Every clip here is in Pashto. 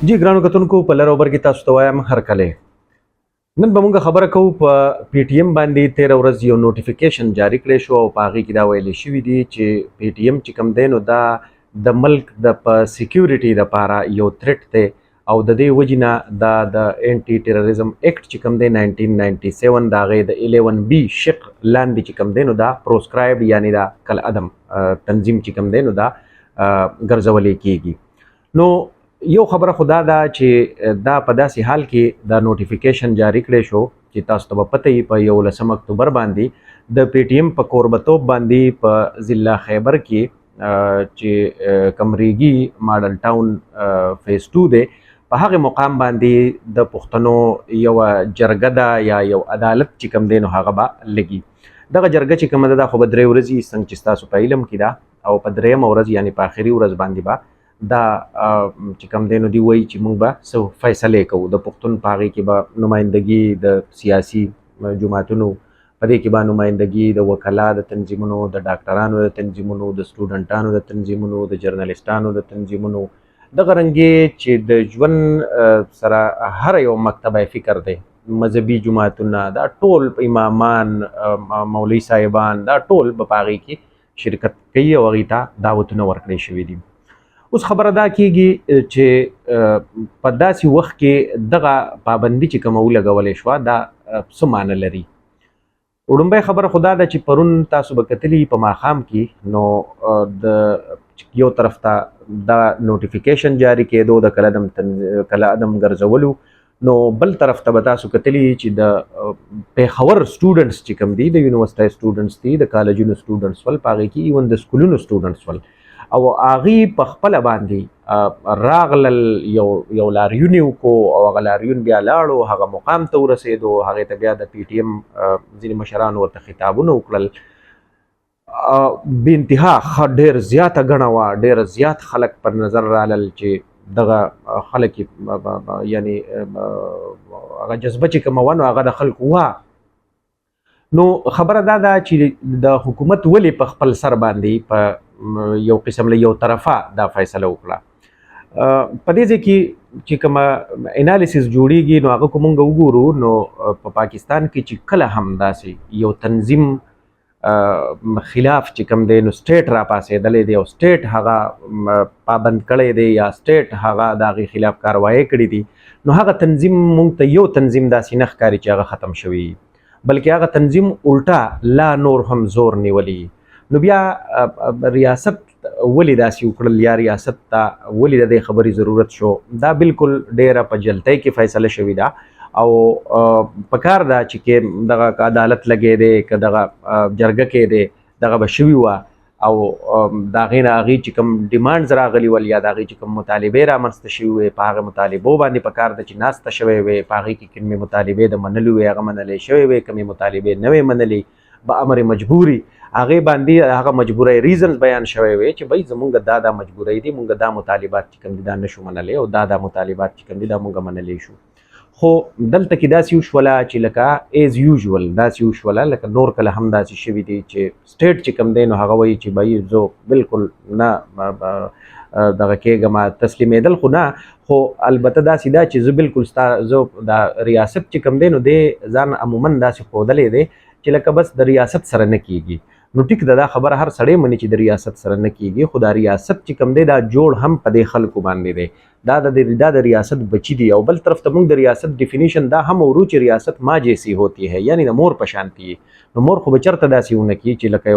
جی ګرانو کتونکو په لر او بر کې تاسو ته وایم هرکلی. نن به موږ خبره کوو په پی ټي ایم باندې 13 ورځ یو نوټیفیکیشن جاری کړی شو او په هغې کې دا ویلې شوي دي چې پی ټي ایم چې کوم دی نو دا د ملک د په سیکیورټي دپاره یو تھریټ دی او د دې وجې نه دا د انټي ټیرریزم ایکټ چې کوم دی 1997 د هغې د 11B شق لاندې چې کوم دی نو دا پروسکرایب یعنی دا کالعدم تنظیم چې کوم دی نو دا ګرځولی کیږي. نو یو خبره خدا دا چې دا په داسې حال کې دا نوټیفیکیشن جاری کړی شو چې تاسو ته به پته وي په 11 اکتوبر باندې د پی ټي ایم په کوربتوب باندې په ضلع خیبر کې چې کمریږي ماډل ټاون فیز 2 دی په هغې مقام باندې د پښتنو یوه جرګه ده یا یو عدالت چې کوم دی نو هغه به لګي. دغه جرګه چې کومه ده دا خو به 3 ورځې څنګه چې ستاسو په علم کې ده او په 3مه ورځ یعنې په آخري ورځ باندې به دا چې کوم دی نو دوی وایي چې موږ به څه فیصلې کوو. د پښتون په هغې کې به نمایندګي د سیاسي جماعتونو په دې کې به نمایندګي د وکلا د تنظیمونو د ډاکټرانو د تنظیمونو د سټوډنټانو د تنظیمونو د جرنالستانو د تنظیمونو دغه رنګې چې د ژوند سره هر یو مکتبه فکر دی مذهبي جماعتونه دا ټول امامان مولوي صاحبان دا ټول به په هغې کې شرکت کوي او هغې ته دعوتونه ورکړی شوي دي. اوس خبره دا کیږي چې په داسې وخت کې دغه پابندي چې کومه ولګولې شوه دا څه معنی لري. وړومبۍ خبره خدا ده چې پرون تاسو به کتلي په ماښام کې نو د یو طرف ته دا نوټیفیکیشن جاری کېدو د کالعدم ګرځولو، نو بل طرف ته به تاسو کتلي چې د پیښور سټوډنټس چې کوم دي د یونیورسټۍ سټوډنټس دي د کالجونو سټوډنټس ول په هغې کې ایون د سکولونو سټوډنټس ول او هغې په خپله باندې راغلل یو لاریون یې وکړو او هغه لاریون بیا لاړو هغه مقام ته ورسېدو، هغې ته بیا د پی ټي ایم ځینې مشرانو ورته خطابونه وکړل. بې انتها ډېر زیاته ګڼه وه، ډېر زیات خلک پر نظر رالل چې دغه خلک یعنی هغه جذبه چې کومه وه نو هغه د خلکو وه. نو خبره دا ده چې د حکومت ولې په خپل سر باندې په یو قسم له یو طرفه دا فیصله وکړه. په دې ځای کې چې کومه انالیسس جوړیږي نو هغه که موږ وګورو نو په پاکستان کې چې کله هم داسې یو تنظیم خلاف چې کوم دی نو سټیټ را پاسېدلی دی او سټیټ هغه پابند کړی دی یا سټیټ هغه د هغې خلاف کاروایۍ کړي دي نو هغه تنظیم موږ ته یو تنظیم داسې نه ښکاري چې هغه ختم شوی بلکې هغه تنظیم الټا لا نور هم زور نیولی. نو بیا ریاست ولې داسې وکړل یا ریاست ته ولې د دې خبرې ضرورت شو دا بالکل ډیره په جلتۍ کې فیصله شوې ده او پکار ده چې دغه عدالت لګی دی که دغه جرګه کې دی دغه به شوي وه او د هغې نه هغې چې کوم ډیمانډز راغلي ول یا د هغې چې کوم مطالبې رامنځته شوي وې په هغه مطالبو باندې پکار ده چې ناسته شوی وې په هغې کې کومې مطالبې د منلو وې هغه منلی شوی وې کومې مطالبې نه وې منلي به امر مجبوري هغې باندې هغه مجبورۍ ریزنز بیان شوی وی چې بھئی زمونږ دا مجبورۍ دي مونږ دا مطالبات چې کوم دي دا نشو منلی او دا مطالبات چې کوم دي دا مونږ منلی شو. خو دلته کې داسې وشوله چې لکه ایز یوزول داسې وشوله لکه نور کله هم داسې شوي دي چې سټیټ چې کوم دی نو هغه وایي چې بھئی زه بالکل نه دغه کېږم تسلیمېدل خو نه خو البته داسې ده چې زه بالکل زه دا ریاست چې کوم دی نو دی ځان عموما داسې ښودلی دی چې لکه بس د ریاست سره نه کیږي. نو ټیک ده دا خبره هر سړی مني چې د ریاست سره نه کیږي خو دا ریاست چې کوم دی دا جوړ هم په دې خلکو باندې دی دا د ریاست بچی دی او بل طرف ته موږ د ریاست ډیفینیشن دا هم ورو چې ریاست ما جیسی ہوتی ہے یعنی د مور په شانتي نو مور خو به چېرته داسې ونه کړي چې لکه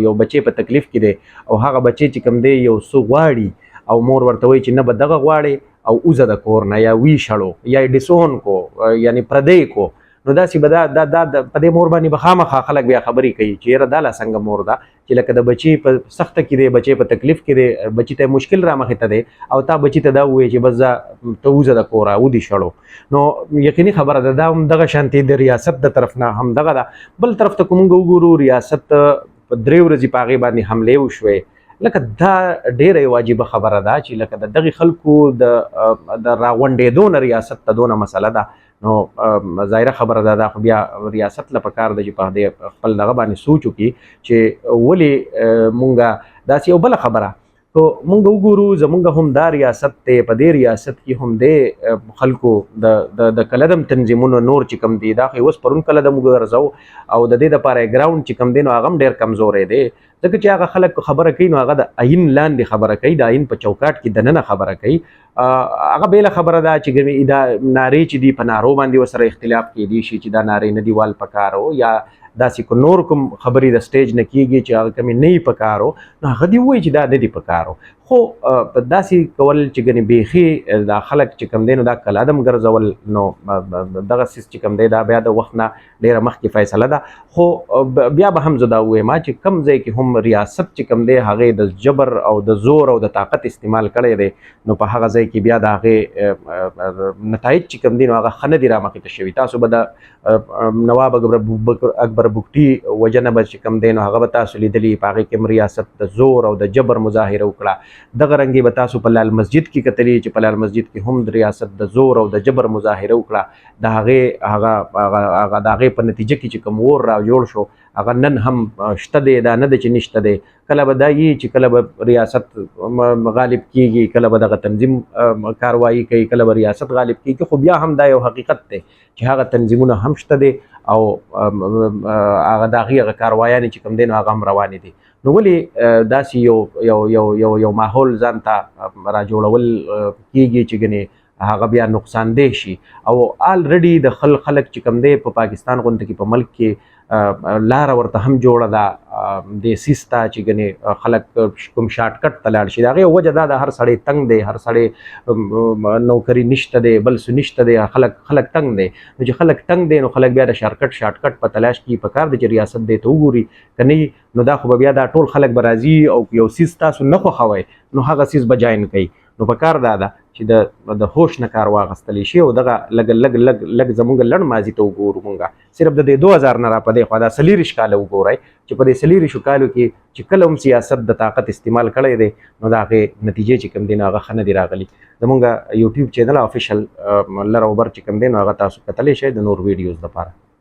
یو بچی په تکلیف کې دی او هغه بچی چې کوم دی یو څه غواړي او مور ورته وایي چې نه به دغه غواړي او اوزه د کور نه یا وی شړو یا ډیسون کو یعنی پردی کو نو داسې به دا په دې مور باندې به خامخا خلک بیا خبرې کوي چې یاره دا لا څنګه مور ده چې لکه د بچي په سخته کې دی بچی په تکلیف کې دی بچي ته مشکل را مخې ته دی او تا بچي ته دا ووایي چې بس ځه ته وځه د کوره ودې شړو نو یقیني خبره ده دا هم دغه شانتې د ریاست د طرف نه هم دغه ده. بل طرف ته که موږ وګورو ریاست په 3 ورځې په هغې باندې حملې وشوې لکه دا ډیره واجبه خبره ده چې لکه د دغې خلکو د راغونډېدو نه ریاست ته دونه مسله ده نو ظاهره خبره ده دا خو بیا ریاست له پکار ده چې په دې خپل دغه باندې سوچ وکړي چې ولې مونږه داسې یو بله خبره کو مونږ وګورو زمونږ هم دا ریاست ته په دې ریاست کې هم د خلکو د کلدم تنظیمونو نور چې کم دي دا خو اوس پرون کلدم ګرځاو او د دې لپاره ګراوند چې کم دي نو هغه ډیر کمزورې دی ځکه چې هغه خلک خبره کوي نو هغه د عین لاندې خبره کوي د عین په چوکاټ کې دننه خبره کوي هغه بیل خبره ده چې دا نارې چې دی په نارو باندې وسره اختلاف کې دي شي چې دا نارې نه دی وال پکارو یا داسې کو نور کوم خبرې د سټیج نه کیږي چې هغه کمی نه پکارو نو هغه دی وایي چې دا نه دی پکارو خو په داسې کول چې ګنې بیخي دا خلک چې کم دی نو دا کلادم ګرځول نو دغه سیس چې کم دی دا بیا د وخت نه ډېره مخکې فیصله ده خو بیا به هم زه دا ووایم چې کم ځای کې هم ریاست چې کم دی هغې د جبر او د زور او د طاقت استعمال کړی دی نو په هغه ځای کې بیا د هغې نتایج چې کم دی نو هغه ښه نه دي رامخې ته شوي تاسو به د نواب اکبر بګټي وجنه به چې کم دی نو هغه به تاسو لیدلي په هغې کې ریاست د زور او د جبر مظاهره وکړه دغه رنګې به تاسو په لال مسجد کې کتلی چې په لال مسجد کې هم د ریاست د زور او د جبر مظاهره وکړه د هغې د هغې په نتیجه کې چې کوم اور را جوړ شو هغه نن هم شته دی دا نه ده چې نشته دی کله به دا وي چې کله به ریاست غالب کیږي کله به دغه تنظیم کاروایی کوي کله به ریاست غالب کیږي خو بیا هم دا یو حقیقت دی چې هغه تنظیمونه هم شته دی او هغه د هغې هغه کاروایانې چې کوم دی نو هغه هم روانې دي نو ولې داسې یو ماحول ځان ته راجوړول کیږي چې ګنې هغه بیا نقصان دی شي او آلریډي د خلک چې کوم دی په پاکستان غونډه کې په ملک کې لاره ورته هم جوړه ده د سیسته چې ګنې خلک کوم شارټ کټ ته لاړ شي د هغې وجه دا د هر سړی تنګ دی هر سړی نوکري نشته دی بل څه نشته دی خلک تنګ دی نو چې خلک تنګ دی نو خلک بیا د شارټ کټ په تلاش کې پکار دی چې ریاست دی ته وګوري که نه نو دا خو به بیا دا ټول خلک به راځي او یو سیس تاسو نه خوښوئ نو هغه سیس به جاین کوي نو پکار دا ده چې د هوش نه کار واخیستلی شي او دغه لږ زمونږ لړ ماضي ته وګورو مونږه صرف د دې 2000 نه را په دې خوا دا 40 کاله وګورئ چې په دې 40 کالو کې چې کله هم سیاست د طاقت استعمال کړی دی نو د هغې نتیجې چې کوم دی نو هغه ښه نه دي راغلي زمونږ یوټیوب چینل افیشل لر او بر چې کوم دی نو هغه تاسو کتلی شئ د نور ویډیوز لپاره